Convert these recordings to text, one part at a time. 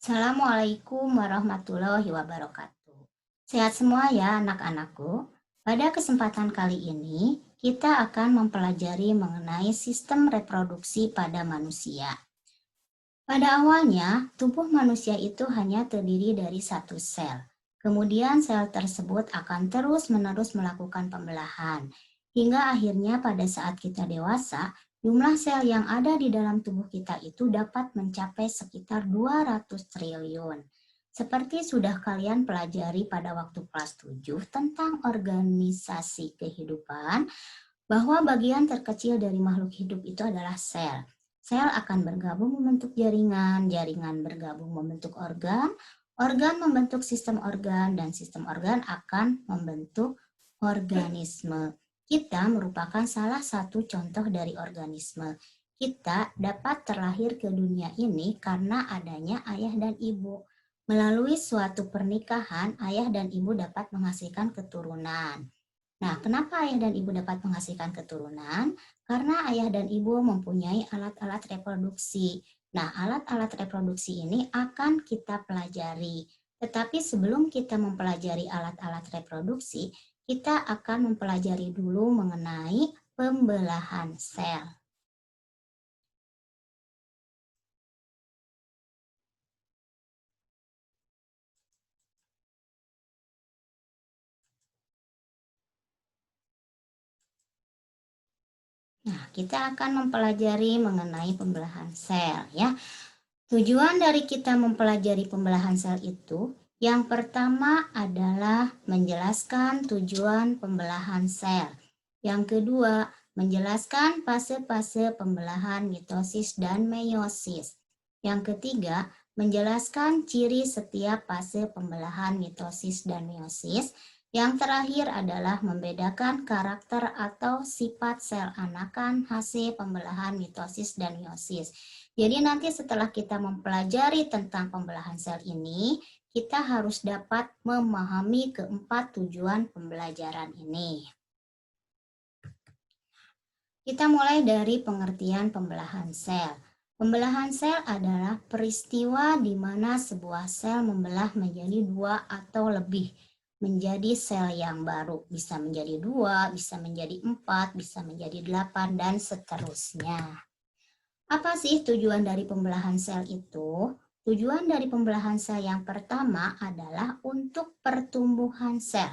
Assalamualaikum warahmatullahi wabarakatuh. Sehat semua ya anak-anakku. Pada kesempatan kali ini, kita akan mempelajari mengenai sistem reproduksi pada manusia. Pada awalnya, tubuh manusia itu hanya terdiri dari satu sel. Kemudian sel tersebut akan terus-menerus melakukan pembelahan. Hingga akhirnya pada saat kita dewasa, jumlah sel yang ada di dalam tubuh kita itu dapat mencapai sekitar 200 triliun. Seperti sudah kalian pelajari pada waktu kelas 7 tentang organisasi kehidupan, bahwa bagian terkecil dari makhluk hidup itu adalah sel. Sel akan bergabung membentuk jaringan, jaringan bergabung membentuk organ, organ membentuk sistem organ, dan sistem organ akan membentuk organisme. Kita merupakan salah satu contoh dari organisme. Kita dapat terlahir ke dunia ini karena adanya ayah dan ibu. Melalui suatu pernikahan, ayah dan ibu dapat menghasilkan keturunan. Nah, kenapa ayah dan ibu dapat menghasilkan keturunan? Karena ayah dan ibu mempunyai alat-alat reproduksi. Nah, alat-alat reproduksi ini akan kita pelajari. Tetapi sebelum kita mempelajari alat-alat reproduksi, kita akan mempelajari dulu mengenai pembelahan sel. Nah, kita akan mempelajari mengenai pembelahan sel ya. Tujuan dari kita mempelajari pembelahan sel itu, yang pertama adalah menjelaskan tujuan pembelahan sel. Yang kedua, menjelaskan fase-fase pembelahan mitosis dan meiosis. Yang ketiga, menjelaskan ciri setiap fase pembelahan mitosis dan meiosis. Yang terakhir adalah membedakan karakter atau sifat sel anakan hasil pembelahan mitosis dan meiosis. Jadi nanti setelah kita mempelajari tentang pembelahan sel ini, kita harus dapat memahami keempat tujuan pembelajaran ini. Kita mulai dari pengertian pembelahan sel. Pembelahan sel adalah peristiwa di mana sebuah sel membelah menjadi dua atau lebih, menjadi sel yang baru. Bisa menjadi 2, bisa menjadi 4, bisa menjadi 8, dan seterusnya. Apa sih tujuan dari pembelahan sel itu? Tujuan dari pembelahan sel yang pertama adalah untuk pertumbuhan sel.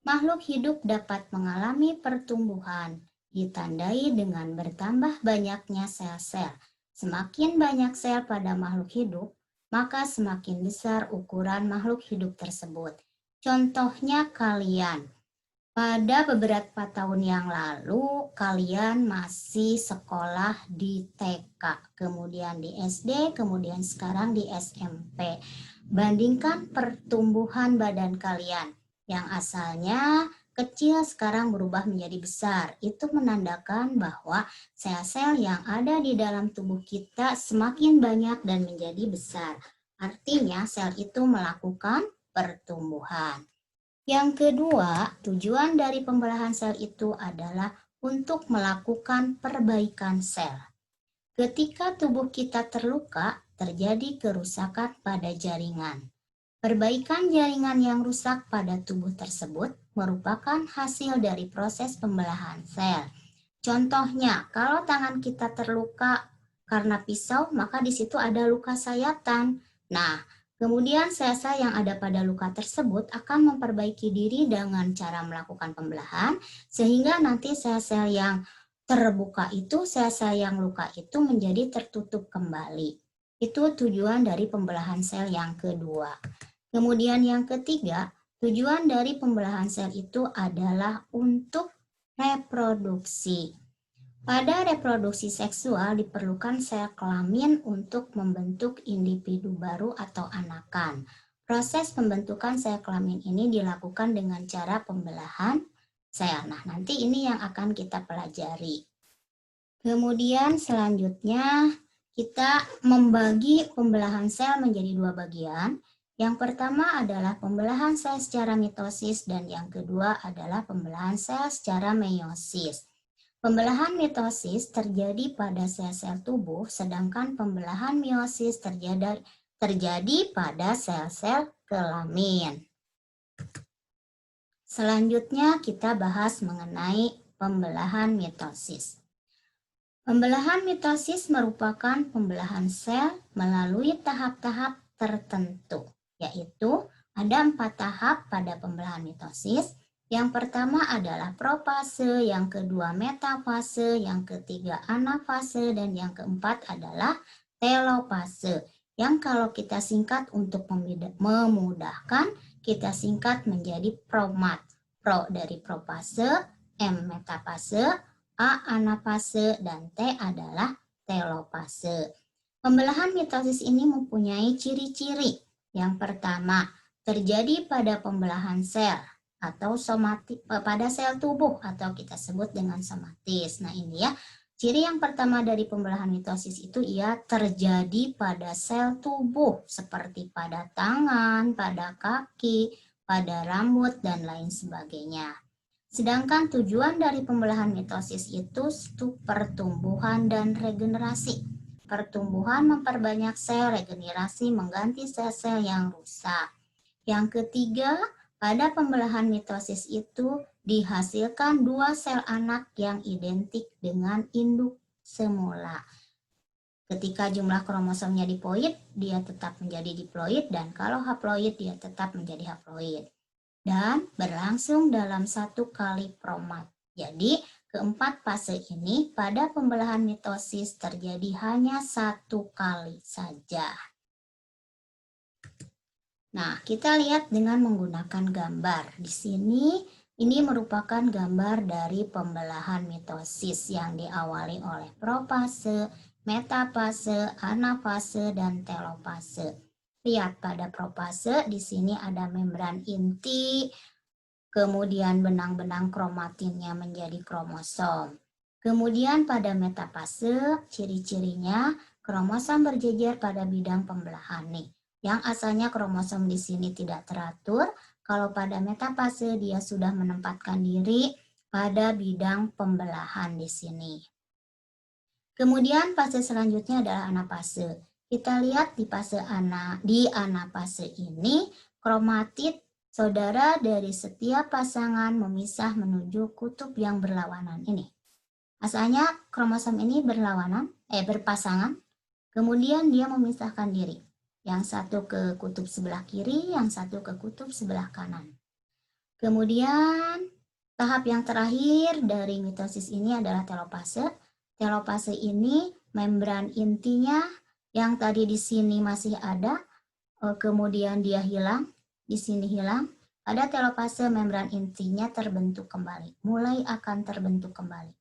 Makhluk hidup dapat mengalami pertumbuhan, ditandai dengan bertambah banyaknya sel-sel. Semakin banyak sel pada makhluk hidup, maka semakin besar ukuran makhluk hidup tersebut. Contohnya kalian. Pada beberapa tahun yang lalu, kalian masih sekolah di TK, kemudian di SD, kemudian sekarang di SMP. Bandingkan pertumbuhan badan kalian yang asalnya kecil sekarang berubah menjadi besar. Itu menandakan bahwa sel-sel yang ada di dalam tubuh kita semakin banyak dan menjadi besar. Artinya sel itu melakukan pertumbuhan. Yang kedua, tujuan dari pembelahan sel itu adalah untuk melakukan perbaikan sel. Ketika tubuh kita terluka, terjadi kerusakan pada jaringan. Perbaikan jaringan yang rusak pada tubuh tersebut merupakan hasil dari proses pembelahan sel. Contohnya, kalau tangan kita terluka karena pisau, maka di situ ada luka sayatan. Nah, kemudian sel-sel yang ada pada luka tersebut akan memperbaiki diri dengan cara melakukan pembelahan, sehingga nanti sel-sel yang terbuka itu, sel-sel yang luka itu menjadi tertutup kembali. Itu tujuan dari pembelahan sel yang kedua. Kemudian yang ketiga, tujuan dari pembelahan sel itu adalah untuk reproduksi. Pada reproduksi seksual diperlukan sel kelamin untuk membentuk individu baru atau anakan. Proses pembentukan sel kelamin ini dilakukan dengan cara pembelahan sel. Nah, nanti ini yang akan kita pelajari. Kemudian selanjutnya kita membagi pembelahan sel menjadi dua bagian. Yang pertama adalah pembelahan sel secara mitosis dan yang kedua adalah pembelahan sel secara meiosis. Pembelahan mitosis terjadi pada sel-sel tubuh, sedangkan pembelahan meiosis terjadi pada sel-sel kelamin. Selanjutnya kita bahas mengenai pembelahan mitosis. Pembelahan mitosis merupakan pembelahan sel melalui tahap-tahap tertentu, yaitu ada 4 tahap pada pembelahan mitosis. Yang pertama adalah profase, yang kedua metafase, yang ketiga anafase, dan yang keempat adalah telofase. Yang kalau kita singkat untuk memudahkan, kita singkat menjadi PROMAT. Pro dari profase, M metafase, A anafase, dan T adalah telofase. Pembelahan mitosis ini mempunyai ciri-ciri. Yang pertama, terjadi pada pembelahan sel atau somatik pada sel tubuh atau kita sebut dengan somatis. Nah, ini ya. Ciri yang pertama dari pembelahan mitosis itu ia terjadi pada sel tubuh seperti pada tangan, pada kaki, pada rambut, dan lain sebagainya. Sedangkan tujuan dari pembelahan mitosis itu pertumbuhan dan regenerasi. Pertumbuhan memperbanyak sel, regenerasi mengganti sel-sel yang rusak. Yang ketiga, pada pembelahan mitosis itu dihasilkan 2 sel anak yang identik dengan induk semula. Ketika jumlah kromosomnya diploid, dia tetap menjadi diploid, dan kalau haploid, dia tetap menjadi haploid. Dan berlangsung dalam 1 kali PROMAT. Jadi, keempat fase ini pada pembelahan mitosis terjadi hanya 1 kali saja. Nah, kita lihat dengan menggunakan gambar. Di sini, ini merupakan gambar dari pembelahan mitosis yang diawali oleh profase, metafase, anafase, dan telofase. Lihat pada profase, di sini ada membran inti, kemudian benang-benang kromatinnya menjadi kromosom. Kemudian pada metafase, ciri-cirinya kromosom berjejer pada bidang pembelahan nih. Yang asalnya kromosom di sini tidak teratur, kalau pada metafase dia sudah menempatkan diri pada bidang pembelahan di sini. Kemudian fase selanjutnya adalah anafase. Kita lihat di anafase ini kromatid saudara dari setiap pasangan memisah menuju kutub yang berlawanan ini. Asalnya kromosom ini berpasangan, kemudian dia memisahkan diri. Yang satu ke kutub sebelah kiri, yang satu ke kutub sebelah kanan. Kemudian tahap yang terakhir dari mitosis ini adalah telofase. Telofase ini membran intinya yang tadi di sini masih ada, kemudian dia hilang, di sini hilang. Pada telofase membran intinya terbentuk kembali, mulai akan terbentuk kembali.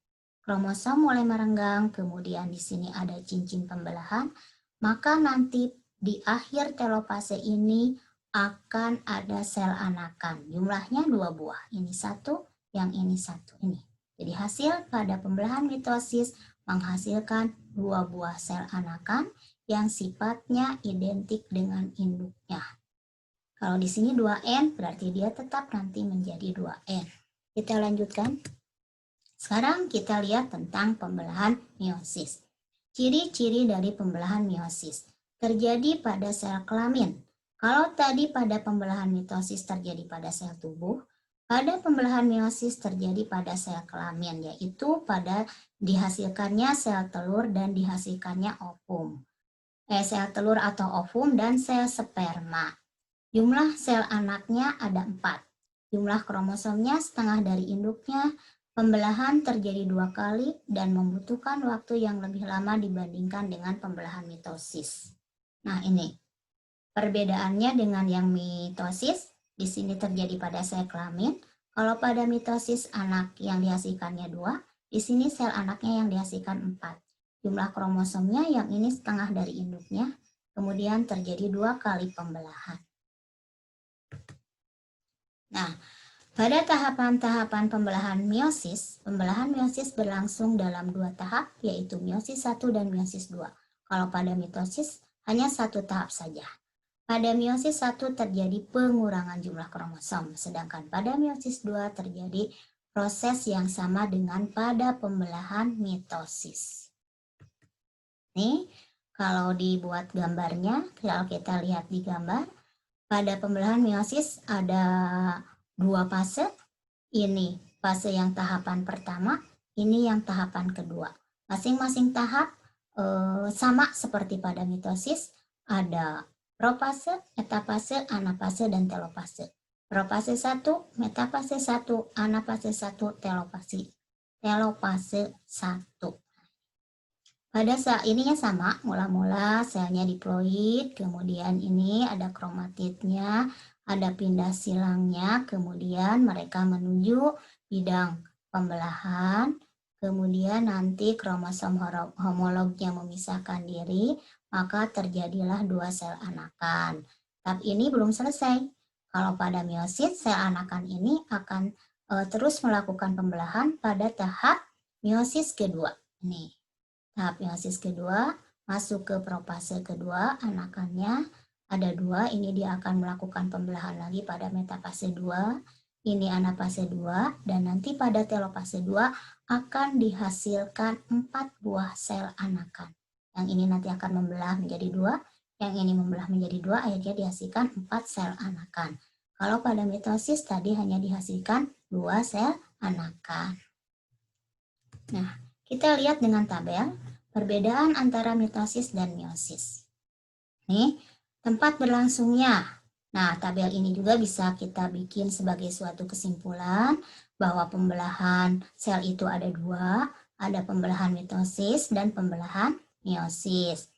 Kromosom mulai merenggang, kemudian di sini ada cincin pembelahan, maka nanti di akhir telofase ini akan ada sel anakan. Jumlahnya 2 buah. Ini 1, yang ini 1. Ini. Jadi hasil pada pembelahan mitosis menghasilkan 2 buah sel anakan yang sifatnya identik dengan induknya. Kalau di sini 2N berarti dia tetap nanti menjadi 2N. Kita lanjutkan. Sekarang kita lihat tentang pembelahan meiosis. Ciri-ciri dari pembelahan meiosis terjadi pada sel kelamin. Kalau tadi pada pembelahan mitosis terjadi pada sel tubuh, pada pembelahan meiosis terjadi pada sel kelamin, yaitu pada dihasilkannya sel telur dan dihasilkannya ovum. Sel telur atau ovum dan sel sperma. Jumlah sel anaknya ada 4. Jumlah kromosomnya setengah dari induknya. Pembelahan terjadi 2 kali dan membutuhkan waktu yang lebih lama dibandingkan dengan pembelahan mitosis. Nah, ini perbedaannya dengan yang mitosis, di sini terjadi pada sel kelamin. Kalau pada mitosis anak yang dihasilkannya 2, di sini sel anaknya yang dihasilkan 4. Jumlah kromosomnya yang ini setengah dari induknya, kemudian terjadi 2 kali pembelahan. Nah, pada tahapan-tahapan pembelahan meiosis berlangsung dalam 2 tahap, yaitu meiosis 1 dan meiosis 2. Kalau pada mitosis hanya 1 tahap saja. Pada meiosis 1 terjadi pengurangan jumlah kromosom, sedangkan pada meiosis 2 terjadi proses yang sama dengan pada pembelahan mitosis. Nih, Kalau dibuat gambarnya, kalau kita lihat di gambar, pada pembelahan meiosis ada dua fase. Ini fase yang tahapan pertama, ini yang tahapan kedua. Masing-masing tahap sama seperti pada mitosis, ada profase, metafase, anafase, dan telofase. Profase 1, metafase 1, anafase 1, telofase 1. Pada saat ininya sama, mula-mula selnya diploid, kemudian ini ada kromatidnya, ada pindah silangnya, kemudian mereka menuju bidang pembelahan, kemudian nanti kromosom homolognya memisahkan diri, maka terjadilah dua sel anakan. Tahap ini belum selesai. Kalau pada meiosis, sel anakan ini akan terus melakukan pembelahan pada tahap meiosis kedua. Nih. Tahap meiosis kedua, masuk ke profase kedua, anakannya ada dua, ini dia akan melakukan pembelahan lagi pada metafase 2, ini anafase 2, dan nanti pada telofase 2 akan dihasilkan 4 buah sel anakan. Yang ini nanti akan membelah menjadi 2, yang ini membelah menjadi 2, akhirnya dihasilkan 4 sel anakan. Kalau pada mitosis tadi hanya dihasilkan 2 sel anakan. Nah, kita lihat dengan tabel perbedaan antara mitosis dan meiosis. Nih, tempat berlangsungnya. Nah, tabel ini juga bisa kita bikin sebagai suatu kesimpulan bahwa pembelahan sel itu ada dua, ada pembelahan mitosis dan pembelahan meiosis.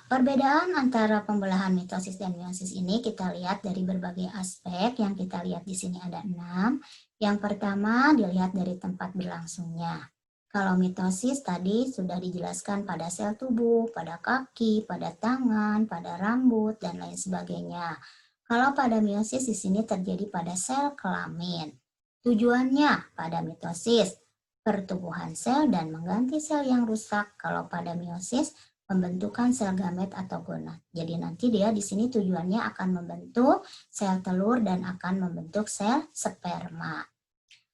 Perbedaan antara pembelahan mitosis dan meiosis ini kita lihat dari berbagai aspek. Yang kita lihat di sini ada 6. Yang pertama dilihat dari tempat berlangsungnya. Kalau mitosis tadi sudah dijelaskan pada sel tubuh, pada kaki, pada tangan, pada rambut, dan lain sebagainya. Kalau pada meiosis di sini terjadi pada sel kelamin. Tujuannya pada mitosis, pertumbuhan sel dan mengganti sel yang rusak. Kalau pada meiosis, pembentukan sel gamet atau gonad. Jadi nanti dia di sini tujuannya akan membentuk sel telur dan akan membentuk sel sperma.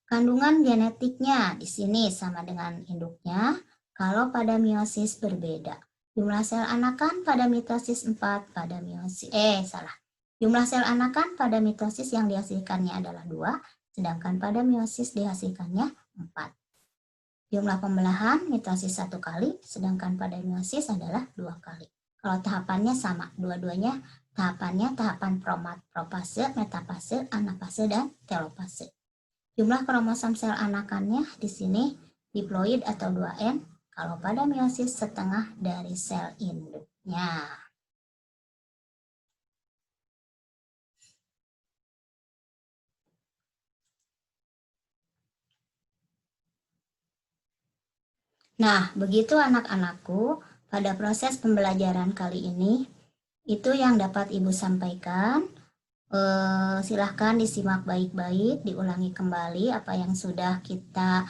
Kandungan genetiknya di sini sama dengan induknya, kalau pada meiosis berbeda. Jumlah sel anakan pada mitosis 4, pada meiosis, Jumlah sel anakan pada mitosis yang dihasilkannya adalah 2, sedangkan pada meiosis dihasilkannya 4. Jumlah pembelahan mitosis 1 kali, sedangkan pada meiosis adalah 2 kali. Kalau tahapannya sama, dua-duanya tahapannya tahapan profase, metafase, anafase, dan telofase. Jumlah kromosom sel anakannya di sini diploid atau 2N, kalau pada meiosis setengah dari sel induknya. Nah, begitu anak-anakku, pada proses pembelajaran kali ini, itu yang dapat Ibu sampaikan. Silahkan disimak baik-baik, diulangi kembali apa yang sudah kita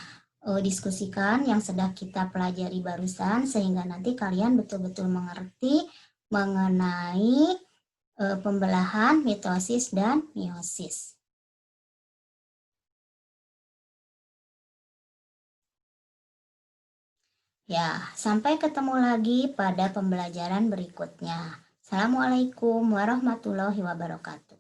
diskusikan, yang sudah kita pelajari barusan, sehingga nanti kalian betul-betul mengerti mengenai pembelahan mitosis dan meiosis. Ya, sampai ketemu lagi pada pembelajaran berikutnya. Assalamualaikum warahmatullahi wabarakatuh.